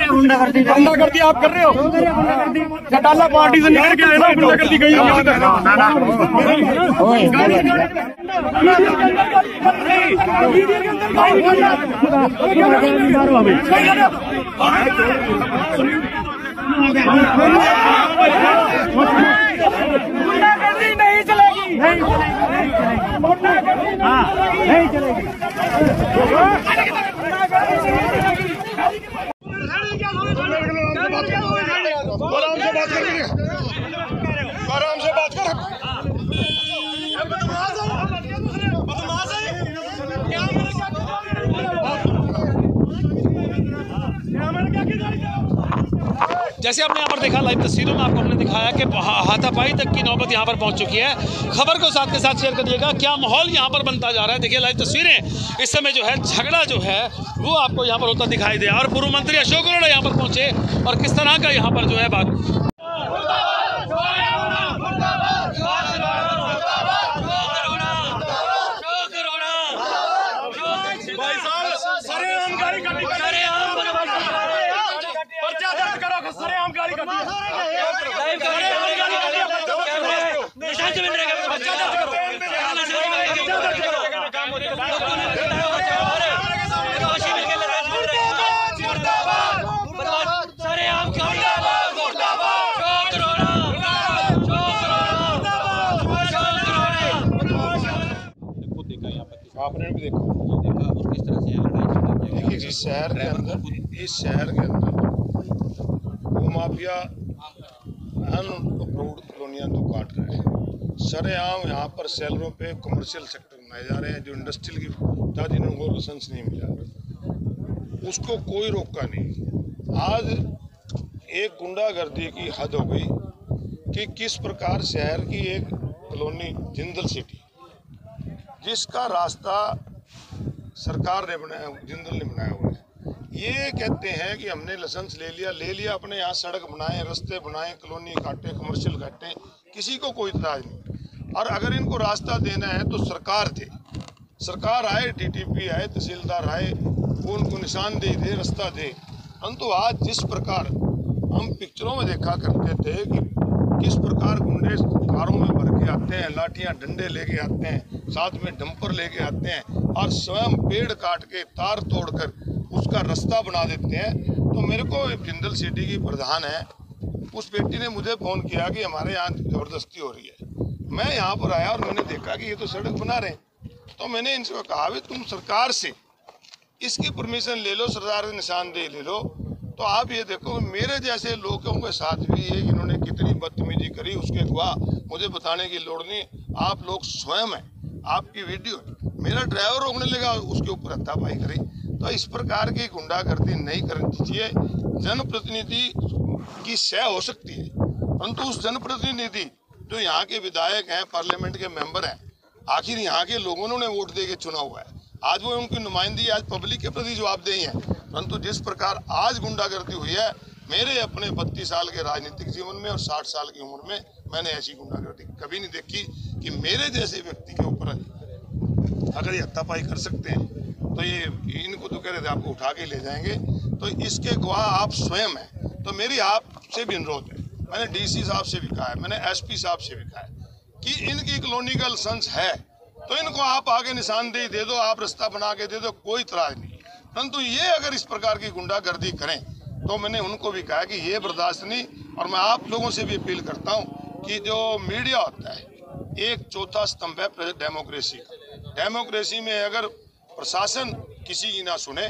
गुंडागर्दी आप कर रहे हो। चटाला पार्टी से निकल के आए ना, गुंडागर्दी गई नहीं चलेगी, नहीं चलेगी। आराम से बात कर। जैसे आपने यहाँ पर देखा लाइव तस्वीरों में आपको हमने दिखाया कि हाथापाई तक की नौबत यहाँ पर पहुँच चुकी है। खबर को साथ के साथ शेयर करिएगा, क्या माहौल यहाँ पर बनता जा रहा है। देखिए लाइव तस्वीरें, इस समय जो है झगड़ा जो है वो आपको यहाँ पर होता दिखाई दे, और पूर्व मंत्री अशोक अरोड़ा यहाँ पर पहुँचे और किस तरह का यहाँ पर जो है बात। आपने भी देखा और किस तरह से देखिए इस शहर के अंदर भूमाफिया अनअप्रूव्ड कॉलोनियां तो काट रहे हैं सरेआम। यहाँ पर सेलरों पे कमर्शियल सेक्टर बनाए जा रहे हैं जो इंडस्ट्रियल की था, जिनको लाइसेंस नहीं मिला, उसको कोई रोका नहीं। आज एक गुंडागर्दी की हद हो गई कि किस प्रकार शहर की एक कॉलोनी जिंदल सिटी, जिसका रास्ता सरकार ने बनाया, जिंदल ने बनाया हुआ है, ये कहते हैं कि हमने लाइसेंस ले लिया, अपने यहाँ सड़क बनाए, रास्ते बनाए, कॉलोनी काटे, कमर्शियल काटे, किसी को कोई इतराज नहीं। और अगर इनको रास्ता देना है तो सरकार आए, डीटीपी आए, तहसीलदार आए, वो उनको निशानदेही दे, रास्ता दे। परंतु आज जिस प्रकार हम पिक्चरों में देखा करते थे कि किस प्रकार गुंडे कारों में भर के आते हैं, लाठियां डंडे लेके आते हैं, साथ में डंपर लेके आते हैं और स्वयं पेड़ काट के तार तोड़कर उसका रास्ता बना देते हैं। तो मेरे को जिंदल सिटी की प्रधान है, उस बेटी ने मुझे फ़ोन किया कि हमारे यहाँ ज़बरदस्ती हो रही है। मैं यहाँ पर आया और मैंने देखा कि ये तो सड़क बना रहे हैं। तो मैंने इनसे कहा भी तुम सरकार से इसकी परमिशन ले लो, सरकार से निशानदेही ले लो। तो आप ये देखो मेरे जैसे लोगों के साथ भी ये इन्होंने कितनी बदतमीजी करी, उसके गवाह मुझे बताने की लोड़ नहीं, आप लोग स्वयं हैं, आपकी वीडियो। मेरा ड्राइवर रोकने लगा, उसके ऊपर हत्यापाई करी। तो इस प्रकार की गुंडागर्दी नहीं करनी चाहिए। जनप्रतिनिधि की सह हो सकती है, परंतु उस जनप्रतिनिधि जो यहाँ के विधायक हैं, पार्लियामेंट के मेंबर हैं, आखिर यहाँ के लोगों ने वोट दे के चुना हुआ है। आज वो उनकी नुमाइंदगी आज पब्लिक के प्रति जवाबदेही है। परंतु जिस प्रकार आज गुंडागर्दी हुई है, मेरे अपने 32 साल के राजनीतिक जीवन में और 60 साल की उम्र में मैंने ऐसी गुंडागर्दी कभी नहीं देखी कि मेरे जैसे व्यक्ति के ऊपर अगर ये हत्यापाई कर सकते हैं तो ये इनको तो कह रहे थे आपको उठा के ले जाएंगे। तो इसके गवाह आप स्वयं हैं। तो मेरी आपसे भी अनुरोध है, मैंने डीसी साहब से भी कहा है, मैंने एसपी साहब से भी कहा है कि इनकी कॉलोनी का लाइसेंस है तो इनको आप आगे निशानदेही दे दो, आप रास्ता बना के दे दो, कोई इतराज नहीं। परंतु ये अगर इस प्रकार की गुंडागर्दी करें तो मैंने उनको भी कहा कि ये बर्दाश्त नहीं। और मैं आप लोगों से भी अपील करता हूँ कि जो मीडिया होता है, एक चौथा स्तंभ है डेमोक्रेसी का। डेमोक्रेसी में अगर प्रशासन किसी की ना सुने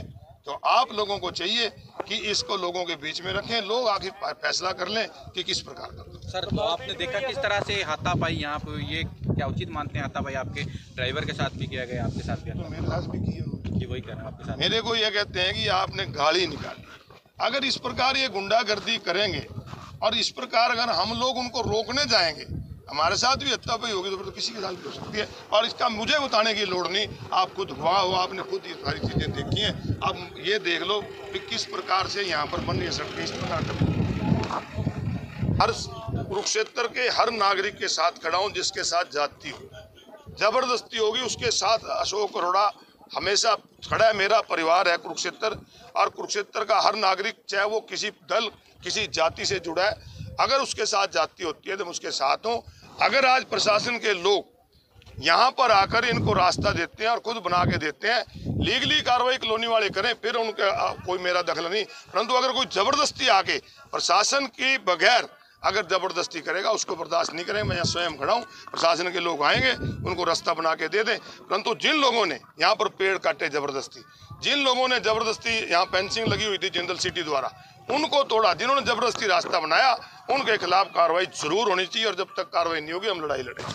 तो आप लोगों को चाहिए कि इसको लोगों के बीच में रखें, लोग आखिर फैसला कर लें कि किस प्रकार का। सर, तो आपने देखा किस तरह से हाथापाई यहाँ पे, ये क्या उचित मानते हैं? हाथापाई आपके ड्राइवर के साथ भी किया गया, आपके साथ भी? तो मेरे साथ भी किया, वही कर आपके साथ। मेरे को ये कहते हैं कि आपने गाली निकाली। अगर इस प्रकार ये गुंडागर्दी करेंगे और इस प्रकार अगर हम लोग उनको रोकने जाएंगे, हमारे साथ भी हत्यापाई होगी तो किसी के साथ भी हो सकती है। और इसका मुझे बताने की लोड़ नहीं, आप खुद गवाह हो, आपने खुद ये सारी चीज़ें देखी हैं। अब ये देख लो कि किस प्रकार से यहाँ पर बन रही सड़कें। इस प्रकार हर कुरुक्षेत्र के हर नागरिक के साथ खड़ा हूँ जिसके साथ जाती हो, जबरदस्ती होगी उसके साथ अशोक अरोड़ा हमेशा खड़ा है। मेरा परिवार है कुरुक्षेत्र, और कुरुक्षेत्र का हर नागरिक, चाहे वो किसी दल किसी जाति से जुड़ा है, अगर उसके साथ जाति होती है तो मैं उसके साथ हूँ। अगर आज प्रशासन के लोग यहाँ पर आकर इनको रास्ता देते हैं और खुद बना के देते हैं, लीगली कार्रवाई कॉलोनी वाले करें, फिर उनके कोई मेरा दखल नहीं। परंतु अगर कोई जबरदस्ती आके प्रशासन की बगैर अगर जबरदस्ती करेगा, उसको बर्दाश्त नहीं करेंगे। मैं यहाँ स्वयं खड़ा हूँ, प्रशासन के लोग आएंगे, उनको रास्ता बना के दे दें। परंतु जिन लोगों ने यहाँ पर पेड़ काटे जबरदस्ती, जिन लोगों ने जबरदस्ती यहाँ फेंसिंग लगी हुई थी जिंदल सिटी द्वारा, उनको तोड़ा, जिन्होंने जबरदस्ती रास्ता बनाया, उनके खिलाफ कार्रवाई जरूर होनी चाहिए। और जब तक कार्रवाई नहीं होगी हम लड़ाई लड़ेंगे।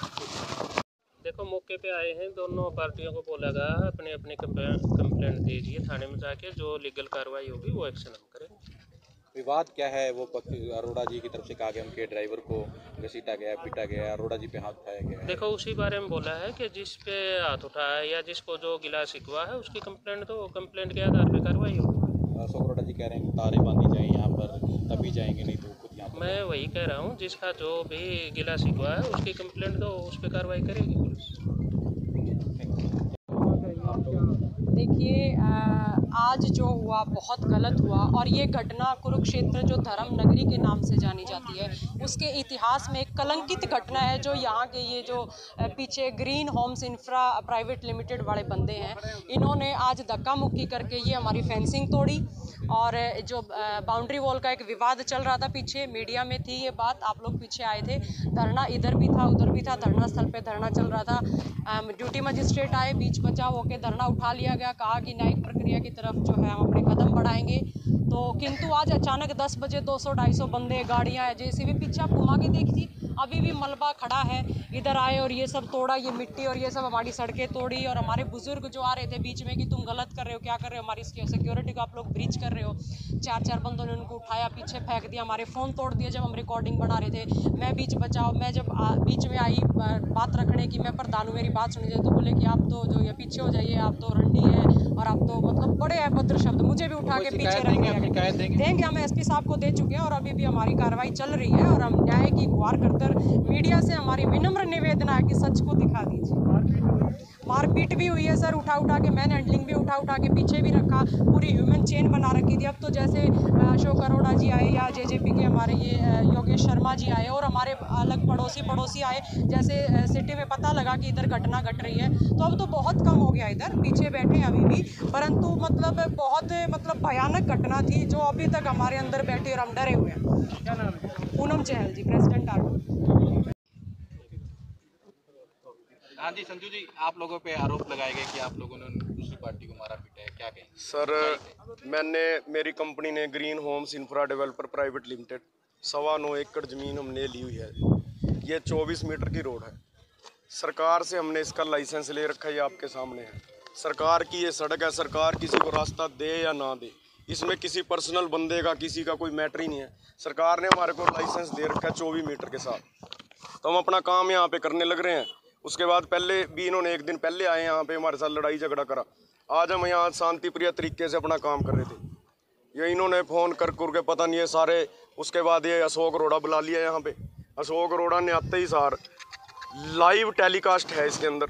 देखो, मौके पे आए हैं, दोनों पार्टियों को बोला गया है अपने अपने कंप्लेंट दीजिए थाने में जाके, जो लीगल कार्रवाई होगी वो एक्शन हम करेंगे। विवाद क्या है? वो अरोड़ा जी की तरफ से कहा गया उनके ड्राइवर को घसीटा गया, पीटा गया, अरोड़ा जी पे हाथ उठाया गया है। देखो, उसी बारे में बोला है कि जिस पे हाथ उठाया है या जिसको जो गिला शिकवा है उसकी कंप्लेंट दो, कंप्लेंट के आधार पे कार्रवाई होगी। अशोक अरोड़ा जी कह रहे हैं तारे बांधी जाए यहाँ पर, तभी जाएंगे, नहीं तो खुद यहाँ पर। मैं वही कह रहा हूँ, जिसका जो भी गिला शिकवा है उसकी कंप्लेंट दो, उस पर कार्रवाई करेगी पुलिस। देखिए, आज जो हुआ बहुत गलत हुआ, और ये घटना कुरुक्षेत्र जो धर्म नगरी के नाम से जानी जाती है, उसके इतिहास में एक कलंकित घटना है। जो यहाँ के ये जो पीछे green homes infra private limited वाले बंदे हैं, इन्होंने आज धक्का मुक्की करके ये हमारी फेंसिंग तोड़ी, और जो बाउंड्री वॉल का एक विवाद चल रहा था, पीछे मीडिया में थी ये बात, आप लोग पीछे आए थे, धरना इधर भी था उधर भी था, धरना स्थल पे धरना चल रहा था। ड्यूटी मजिस्ट्रेट आए, बीच बचाव होकर धरना उठा लिया गया, कहा कि न्यायिक प्रक्रिया की तरफ जो है हम अपने कदम बढ़ाएंगे। तो किंतु आज अचानक 10 बजे 200-250 बंदे, गाड़ियाँ, जैसे भी पीछे आप घुमा के देखिए, अभी भी मलबा खड़ा है। इधर आए और ये सब तोड़ा, ये मिट्टी और ये सब हमारी सड़कें तोड़ी, और हमारे बुजुर्ग जो आ रहे थे बीच में कि तुम गलत कर रहे हो, क्या कर रहे हो, हमारी सिक्योरिटी को आप लोग ब्रीच कर रहे हो। 4-4 बंदों ने उनको उठाया, पीछे फेंक दिया, हमारे फ़ोन तोड़ दिए जब हम रिकॉर्डिंग बना रहे थे। मैं बीच बचाओ, मैं जब बीच में आई बात रखने की, मैं प्रधान हूँ, मेरी बात सुनी जाए, तो बोले कि आप तो जो ये पीछे हो जाइए, आप तो रंडी है, और आप तो मतलब बड़े अभद्र शब्द, मुझे भी उठा के पीछे रख दिया। देंगे, हम एसपी साहब को दे चुके हैं, और अभी भी हमारी कार्रवाई चल रही है, और हम न्याय की गुहार करकर मीडिया से हमारी विनम्र निवेदन है कि सच को दिखा दीजिए। मारपीट भी हुई है सर, उठा के मैन हैंडलिंग भी उठा के पीछे भी रखा, पूरी ह्यूमन चेन बना रखी थी। अब तो जैसे अशोक अरोड़ा जी आए, या जेजेपी के हमारे ये योगेश शर्मा जी आए, और हमारे अलग पड़ोसी आए, जैसे सिटी में पता लगा कि इधर घटना घट रही है, तो अब तो बहुत कम हो गया, इधर पीछे बैठे अभी भी, परंतु मतलब बहुत भयानक घटना थी जो अभी तक हमारे अंदर बैठी और हम डरे हुए हैं। क्या नाम है? पूनम चहल जी, प्रेसिडेंट आर्ट। हाँ जी, संजू जी, आप लोगों पे आरोप लगाए गए कि आप लोगों ने दूसरी पार्टी को मारा पीटा है, क्या कहें? सर, मेरी कंपनी ने green homes infra developer private limited 9.25 एकड़ ज़मीन हमने ली हुई है। ये 24 मीटर की रोड है। सरकार से हमने इसका लाइसेंस ले रखा है, ये आपके सामने है। सरकार की ये सड़क है, सरकार किसी को रास्ता दे या ना दे, इसमें किसी पर्सनल बंदे का किसी का कोई मैटर ही नहीं है। सरकार ने हमारे को लाइसेंस दे रखा है 24 मीटर के साथ, तो हम अपना काम यहाँ पे करने लग रहे हैं। उसके बाद पहले भी इन्होंने एक दिन पहले आए यहाँ पे, हमारे साथ लड़ाई झगड़ा करा। आज हम यहाँ शांति प्रिय तरीके से अपना काम कर रहे थे, ये इन्होंने फ़ोन कर के पता नहीं है सारे। उसके बाद ये अशोक अरोड़ा बुला लिया यहाँ पे। अशोक अरोड़ा ने आते ही सार लाइव टेलीकास्ट है इसके अंदर,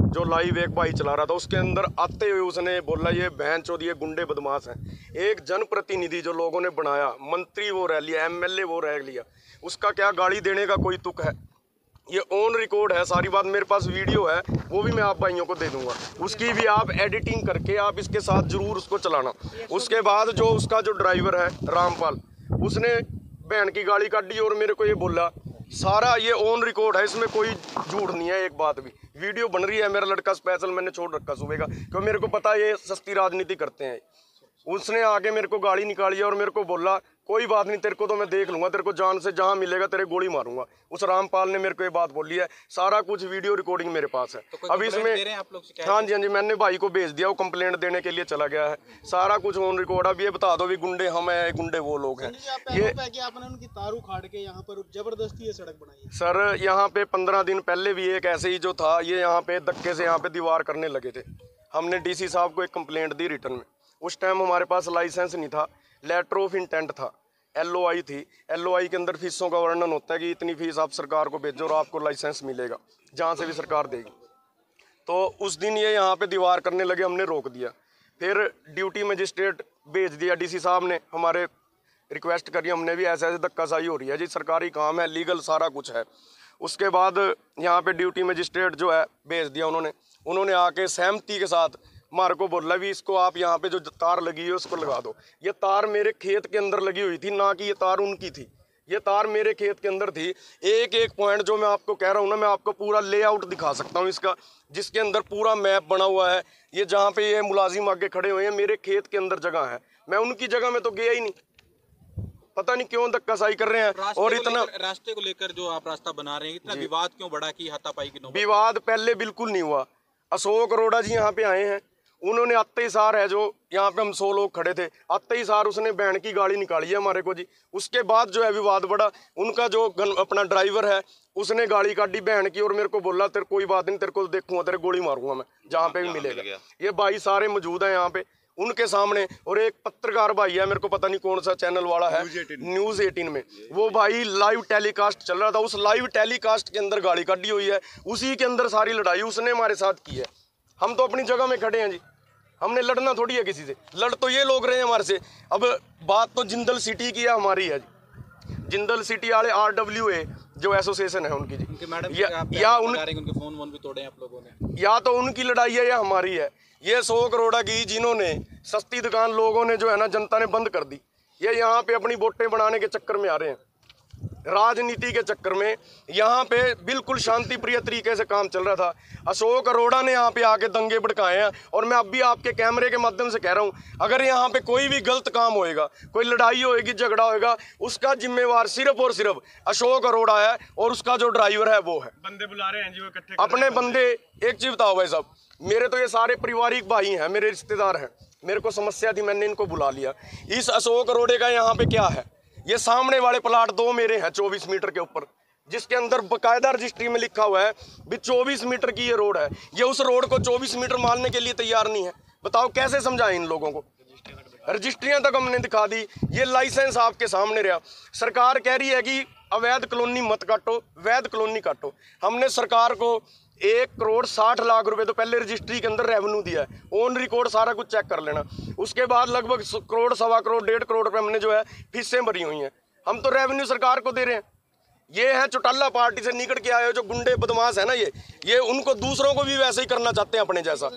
जो लाइव एक भाई चला रहा था, उसके अंदर आते हुए उसने बोला ये बहन चोद, ये गुंडे बदमाश हैं। एक जनप्रतिनिधि जो लोगों ने बनाया, मंत्री वो रह लिया, MLA वो रह लिया, उसका क्या गाड़ी देने का कोई तुक है? ये ऑन रिकॉर्ड है सारी बात, मेरे पास वीडियो है, वो भी मैं आप भाइयों को दे दूंगा। उसकी भी आप एडिटिंग करके आप इसके साथ जरूर उसको चलाना। उसके बाद जो उसका जो ड्राइवर है रामपाल, उसने बहन की गाड़ी काटी और मेरे को ये बोला, सारा ये ऑन रिकॉर्ड है, इसमें कोई झूठ नहीं है। एक बात भी वीडियो बन रही है, मेरा लड़का स्पेशल मैंने छोड़ रखा सुबह का, क्योंकि मेरे को पता है ये सस्ती राजनीति करते हैं। उसने आके मेरे को गाड़ी निकाली और मेरे को बोला कोई बात नहीं, तेरे को तो मैं देख लूंगा, तेरे को जान से जहां मिलेगा तेरे गोली मारूंगा। उस रामपाल ने मेरे को ये बात बोली है, सारा कुछ वीडियो रिकॉर्डिंग मेरे पास है। तो अभी इसमें हाँ जी मैंने भाई को भेज दिया, वो कंप्लेंट देने के लिए चला गया है। सारा कुछ ऑन रिकॉर्ड। अब ये बता दो भी गुंडे हम है, गुंडे वो लोग हैं। ये आपने उनकी तार उखाड़ के यहाँ पर जबरदस्ती ये सड़क बनाई है। सर, यहाँ पे 15 दिन पहले भी एक ऐसे ही जो था, ये यहाँ पे धक्के से यहाँ पे दीवार करने लगे थे। हमने DC साहब को एक कंप्लेंट दी रिटर्न में। उस टाइम हमारे पास लाइसेंस नहीं था, लेटर ऑफ इंटेंट था, LOI थी। LOI के अंदर फीसों का वर्णन होता है कि इतनी फीस आप सरकार को भेजो और आपको लाइसेंस मिलेगा, जहाँ से भी सरकार देगी। तो उस दिन ये यहाँ पे दीवार करने लगे, हमने रोक दिया। फिर ड्यूटी मजिस्ट्रेट भेज दिया, डीसी साहब ने हमारे रिक्वेस्ट करी, हमने भी ऐसे धक्काशाही हो रही है जी, सरकारी काम है, लीगल सारा कुछ है। उसके बाद यहाँ पे ड्यूटी मजिस्ट्रेट जो है भेज दिया उन्होंने आके सहमति के साथ मार को बोला भी इसको आप यहाँ पे जो तार लगी है उसको लगा दो। ये तार मेरे खेत के अंदर लगी हुई थी, ना कि ये तार उनकी थी, ये तार मेरे खेत के अंदर थी। एक एक पॉइंट जो मैं आपको कह रहा हूँ ना, मैं आपको पूरा लेआउट दिखा सकता हूँ इसका, जिसके अंदर पूरा मैप बना हुआ है। ये जहाँ पे ये मुलाजिम आगे खड़े हुए हैं, मेरे खेत के अंदर जगह है, मैं उनकी जगह में तो गया ही नहीं। पता नहीं क्यों धक्काशाही कर रहे हैं। और इतना रास्ते को लेकर जो आप रास्ता बना रहे हैं, इतना विवाद क्यों बढ़ा कि हाथापाई की नौबत? विवाद पहले बिल्कुल नहीं हुआ। अशोक अरोड़ा जी यहाँ पे आए हैं, उन्होंने आते ही सार है जो यहाँ पे हम 100 लोग खड़े थे, आते ही सार उसने बैंड की गाड़ी निकाली है हमारे को जी। उसके बाद जो है विवाद बढ़ा, उनका जो अपना ड्राइवर है उसने गाड़ी काटी बैंड की और मेरे को बोला तेरे कोई बात नहीं, तेरे को देखूंगा, तेरे गोली मारूंगा मैं जहाँ पे भी मिलेगा। ये भाई सारे मौजूद है यहाँ पे उनके सामने। और एक पत्रकार भाई है, मेरे को पता नहीं कौन सा चैनल वाला है, न्यूज़ 18 में, वो भाई लाइव टेलीकास्ट चल रहा था, उस लाइव टेलीकास्ट के अंदर गाड़ी काटी हुई है, उसी के अंदर सारी लड़ाई उसने हमारे साथ की है। हम तो अपनी जगह में खड़े हैं जी, हमने लड़ना थोड़ी है किसी से, लड़ तो ये लोग रहे हैं हमारे से। अब बात तो जिंदल सिटी की है, हमारी है जी, जिंदल सिटी वाले RWA जो एसोसिएशन है उनकी जी, या उनके फोन वोन भी तोड़े आप लोगों ने, या तो उनकी लड़ाई है या हमारी है। ये अशोक अरोड़ा की जिन्होंने सस्ती दुकान लोगों ने जो है ना, जनता ने बंद कर दी, ये यहाँ पे अपनी वोटें बनाने के चक्कर में आ रहे हैं, राजनीति के चक्कर में। यहाँ पे बिल्कुल शांति प्रिय तरीके से काम चल रहा था, अशोक अरोड़ा ने यहाँ पे आके दंगे भड़काए हैं। और मैं अब भी आपके कैमरे के माध्यम से कह रहा हूँ, अगर यहाँ पे कोई भी गलत काम होएगा, कोई लड़ाई होएगी, झगड़ा होएगा, उसका जिम्मेवार सिर्फ और सिर्फ अशोक अरोड़ा है और उसका जो ड्राइवर है वो है। बंदे बुला रहे हैं जी, वो इकट्ठे अपने बंदे। एक चीज बताओ भाई साहब, मेरे तो ये सारे पारिवारिक भाई हैं, मेरे रिश्तेदार हैं, मेरे को समस्या थी, मैंने इनको बुला लिया। इस अशोक अरोड़े का यहाँ पे क्या है, ये सामने वाले प्लाट 2 मेरे हैं 24 मीटर के ऊपर, जिसके अंदर बकायदा रजिस्ट्री में लिखा हुआ है भी 24 मीटर की ये रोड है। ये उस रोड को 24 मीटर मानने के लिए तैयार नहीं है। बताओ कैसे समझाएं इन लोगों को? रजिस्ट्रियां तक हमने दिखा दी, ये लाइसेंस आपके सामने रहा। सरकार कह रही है कि अवैध कॉलोनी मत काटो, वैध कॉलोनी काटो। हमने सरकार को 1,60,00,000 रुपए तो पहले रजिस्ट्री के अंदर रेवेन्यू दिया है, ऑन रिकॉर्ड सारा कुछ चेक कर लेना। उसके बाद लगभग 1 करोड़, 1.25 करोड़, 1.5 करोड़ रुपए हमने जो है फीसें भरी हुई हैं। हम तो रेवेन्यू सरकार को दे रहे हैं। ये है चौटाला पार्टी से निकल के आए हो जो गुंडे बदमाश है ना, ये उनको दूसरों को भी वैसे ही करना चाहते हैं अपने जैसा।